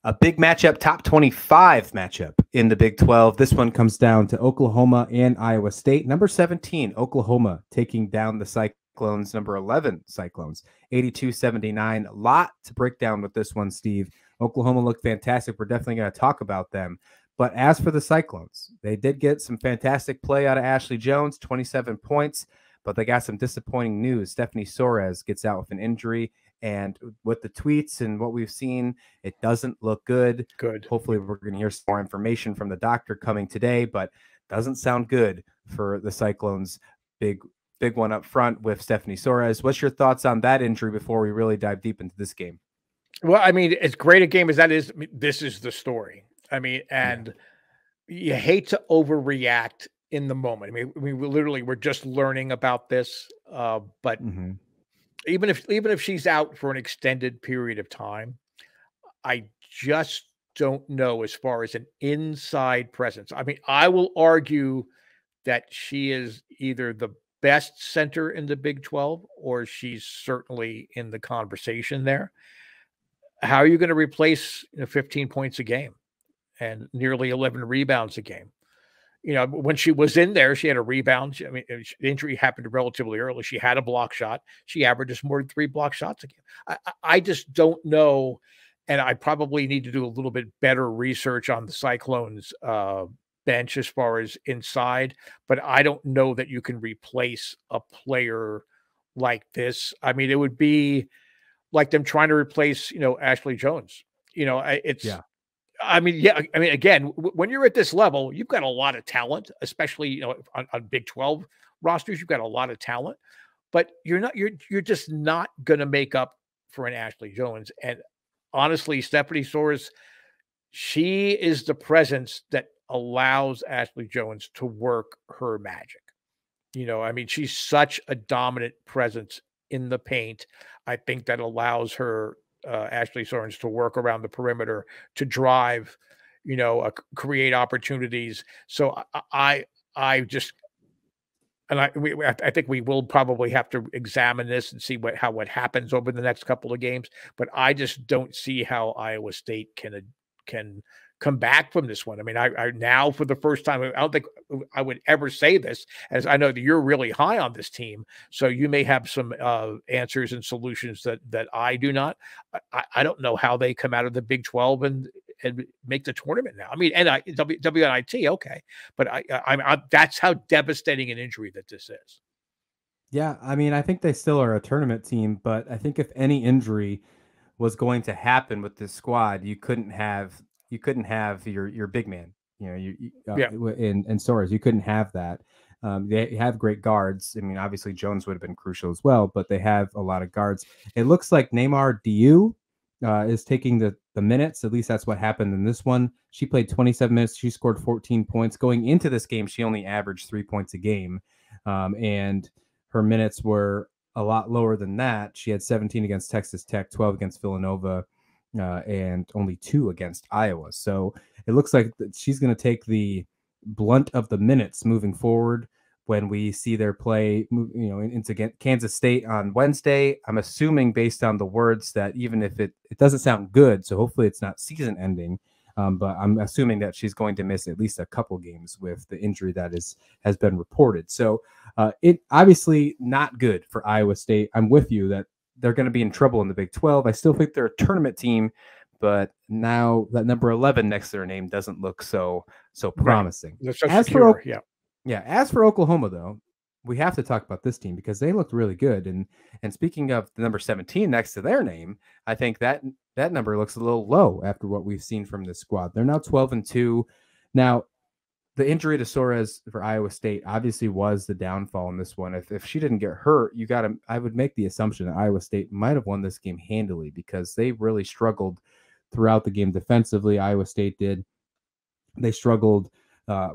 A big matchup, top 25 matchup in the Big 12. This one comes down to Oklahoma and Iowa State. Number 17, Oklahoma taking down the Cyclones. Number 11, Cyclones, 82-79. A lot to break down with this one, Steve. Oklahoma looked fantastic. We're definitely going to talk about them. But as for the Cyclones, they did get some fantastic play out of Ashley Jones, 27 points, but they got some disappointing news. Stephanie Soares gets out with an injury. And with the tweets and what we've seen, it doesn't look good. Hopefully, we're going to hear some more information from the doctor coming today, but doesn't sound good for the Cyclones. Big one up front with Stephanie Soares. What's your thoughts on that injury before we really dive deep into this game? Well, I mean, as great a game as that is, this is the story. I mean, and you hate to overreact in the moment. I mean, we're just learning about this, but. Even if she's out for an extended period of time, I just don't know as far as an inside presence. I mean, I will argue that she is either the best center in the Big 12 or she's certainly in the conversation there. How are you going to replace 15 points a game and nearly 11 rebounds a game? You know, when she was in there, she had a rebound. I mean, the injury happened relatively early. She had a block shot. She averages more than 3 block shots a game. I just don't know. And I probably need to do a little bit better research on the Cyclones bench as far as inside. But I don't know that you can replace a player like this. I mean, it would be like them trying to replace, Ashley Jones. I mean, again, when you're at this level, you've got a lot of talent, especially, on Big 12 rosters, you've got a lot of talent, but you're just not going to make up for an Ashley Jones. And honestly, Stephanie Soares, she is the presence that allows Ashley Jones to work her magic. I mean, she's such a dominant presence in the paint. I think that allows her, Ashley Soares, to work around the perimeter, to drive, create opportunities. So I think we will probably have to examine this and see what happens over the next couple of games. But I just don't see how Iowa State can come back from this one. I mean, I now for the first time, I don't think I would ever say this, as I know that you're really high on this team, so you may have some answers and solutions that I do not. I don't know how they come out of the Big 12 and make the tournament now. I mean, WNIT, okay, but I'm that's how devastating an injury that this is. Yeah, I mean, I think they still are a tournament team, but I think if any injury was going to happen with this squad, you couldn't have your big man, in Soares. You couldn't have that. They have great guards. I mean, obviously Jones would have been crucial as well, but they have a lot of guards. It looks like Neymar Diu is taking the minutes. At least that's what happened in this one. She played 27 minutes. She scored 14 points. Going into this game, she only averaged 3 points a game, and her minutes were a lot lower than that. She had 17 against Texas Tech, 12 against Villanova, and only 2 against Iowa. So it looks like she's going to take the blunt of the minutes moving forward when we see their play, into Kansas State on Wednesday. I'm assuming, based on the words, that even if it doesn't sound good, so hopefully it's not season ending, but I'm assuming that she's going to miss at least a couple games with the injury that has been reported. So it obviously not good for Iowa State. I'm with you that they're going to be in trouble in the Big 12. I still think they're a tournament team, but now that number 11 next to their name doesn't look so promising. Right. So as for Oklahoma, though, we have to talk about this team because they looked really good. And speaking of the number 17 next to their name, I think that number looks a little low after what we've seen from this squad. They're now 12-2. Now, the injury to Soares for Iowa State obviously was the downfall in this one. If she didn't get hurt, I would make the assumption that Iowa State might have won this game handily because they really struggled throughout the game defensively. Iowa State did. They struggled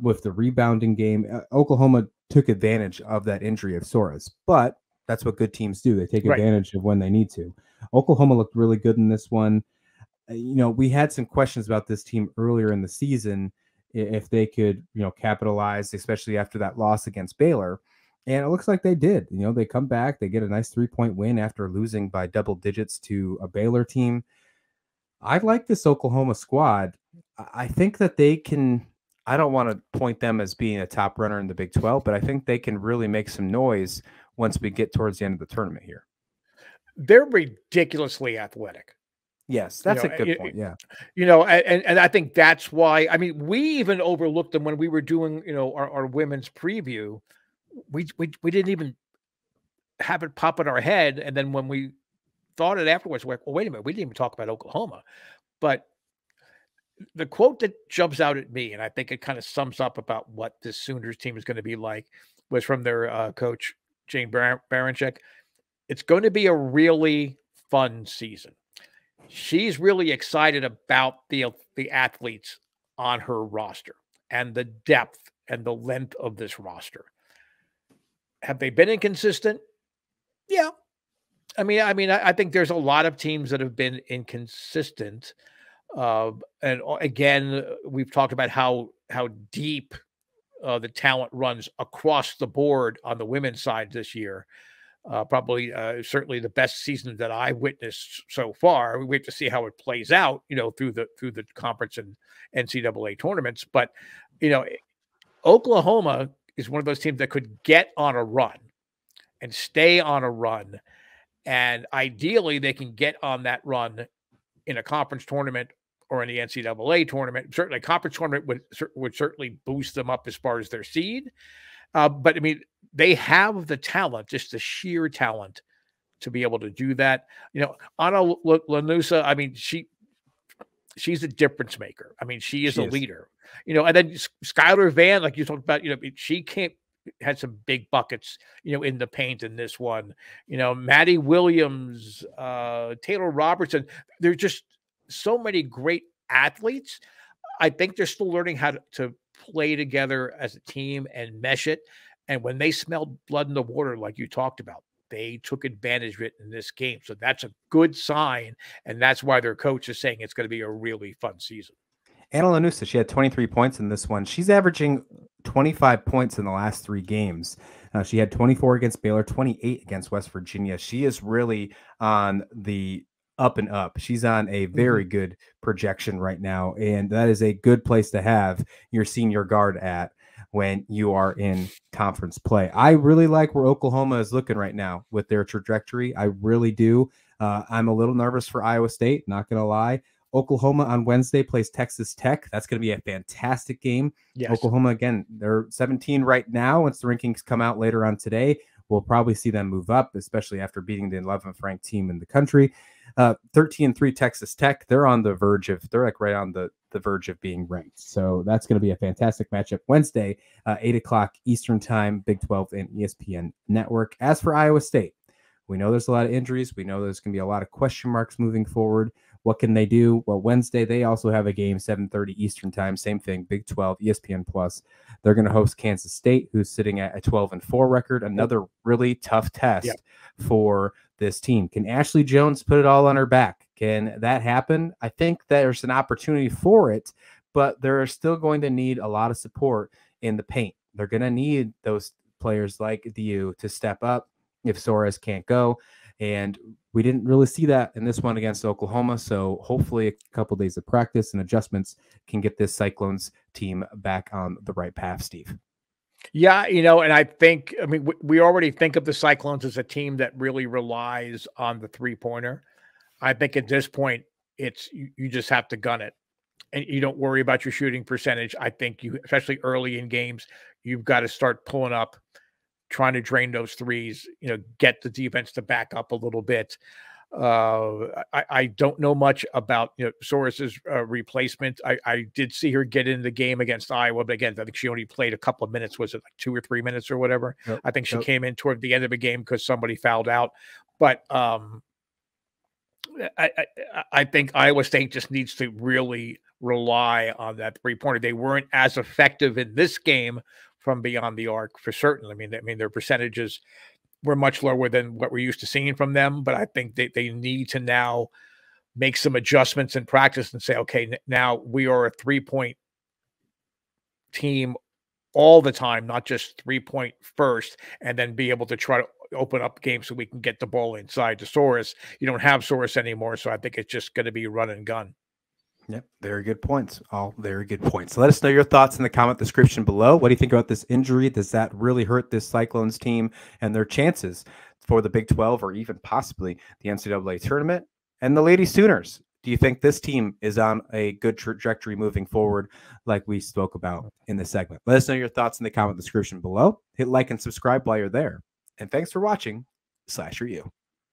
with the rebounding game. Oklahoma took advantage of that injury of Soares, but that's what good teams do. They take advantage of when they need to. Oklahoma looked really good in this one. We had some questions about this team earlier in the season, if they could, capitalize, especially after that loss against Baylor. And it looks like they did. They come back, they get a nice 3-point win after losing by double digits to a Baylor team. I like this Oklahoma squad. I think that they can. I don't want to point them as being a top runner in the Big 12, but I think they can really make some noise once we get towards the end of the tournament here. They're ridiculously athletic. Yes, You that's know, a good point. Yeah. and I think that's why. I mean, we even overlooked them when we were doing, our women's preview. We didn't even have it pop in our head, and then when we thought it afterwards, we're like, well, wait a minute, we didn't even talk about Oklahoma. But the quote that jumps out at me, and I think it kind of sums up about what this Sooners team is going to be like, was from their coach Jane Baranchek. It's going to be a really fun season. She's really excited about the athletes on her roster and the depth and the length of this roster. Have they been inconsistent? Yeah. I think there's a lot of teams that have been inconsistent. And again, we've talked about how deep the talent runs across the board on the women's side this year. Probably, certainly the best season that I witnessed so far. We have to see how it plays out, through the conference and NCAA tournaments. But you know, Oklahoma is one of those teams that could get on a run and stay on a run, and ideally they can get on that run in a conference tournament or in the NCAA tournament. Certainly, a conference tournament would certainly boost them up as far as their seed. But I mean, they have the talent, just the sheer talent, to be able to do that. Anna Lanusa, I mean, she's a difference maker. I mean, she is She a is. leader. And then Skylar Van, like you talked about, she can't had some big buckets, in the paint in this one. Maddie Williams, Taylor Robertson. There's just so many great athletes. I think they're still learning how to play together as a team and mesh it. And when they smelled blood in the water, like you talked about, they took advantage of it in this game. So that's a good sign. And that's why their coach is saying it's going to be a really fun season. Anna Lanusa, she had 23 points in this one. She's averaging 25 points in the last 3 games. She had 24 against Baylor, 28 against West Virginia. She is really on the up and up. She's on a very good projection right now, and that is a good place to have your senior guard at when you are in conference play. I really like where Oklahoma is looking right now with their trajectory. I really do. I'm a little nervous for Iowa State, not going to lie. Oklahoma on Wednesday plays Texas Tech. That's going to be a fantastic game. Yes. Oklahoma, again, they're 17 right now. Once the rankings come out later on today, we'll probably see them move up, especially after beating the 11th ranked team in the country. 13-3 Texas Tech. They're on the verge of, they're like right on the verge of being ranked. So that's going to be a fantastic matchup Wednesday, 8 o'clock Eastern time, Big 12 and ESPN Network. As for Iowa State, we know there's a lot of injuries. We know there's going to be a lot of question marks moving forward. What can they do? Well, Wednesday, they also have a game, 7:30 Eastern time. Same thing, Big 12, ESPN Plus. They're going to host Kansas State, who's sitting at a 12-4 record. Another really tough test for this team. Can Ashley Jones put it all on her back? Can that happen? I think there's an opportunity for it, but they're still going to need a lot of support in the paint. They're going to need those players like DU to step up if Soares can't go. And we didn't really see that in this one against Oklahoma. So hopefully a couple days of practice and adjustments can get this Cyclones team back on the right path, Steve. Yeah, and I think, we already think of the Cyclones as a team that really relies on the three-pointer. I think at this point, it's you just have to gun it, and you don't worry about your shooting percentage. I think especially early in games, you've got to start pulling up, trying to drain those threes, get the defense to back up a little bit. I don't know much about Soares' replacement. I did see her get in the game against Iowa, but again, I think she only played a couple of minutes. Was it like 2 or 3 minutes or whatever? Yep. I think she came in toward the end of the game because somebody fouled out. But I think Iowa State just needs to really rely on that three-pointer. They weren't as effective in this game from beyond the arc for certain. I mean, their percentages were much lower than what we're used to seeing from them, but I think they need to now make some adjustments in practice and say, okay, now we are a 3-point team all the time, not just 3-point first, and then be able to try to open up games so we can get the ball inside to Soares. You don't have Soares anymore, so I think it's just going to be run and gun. Yep, very good points. All very good points. Let us know your thoughts in the comment description below. What do you think about this injury? Does that really hurt this Cyclones team and their chances for the Big 12 or even possibly the NCAA tournament? And the Lady Sooners, do you think this team is on a good trajectory moving forward like we spoke about in this segment? Let us know your thoughts in the comment description below. Hit like and subscribe while you're there. And thanks for watching Slasher U.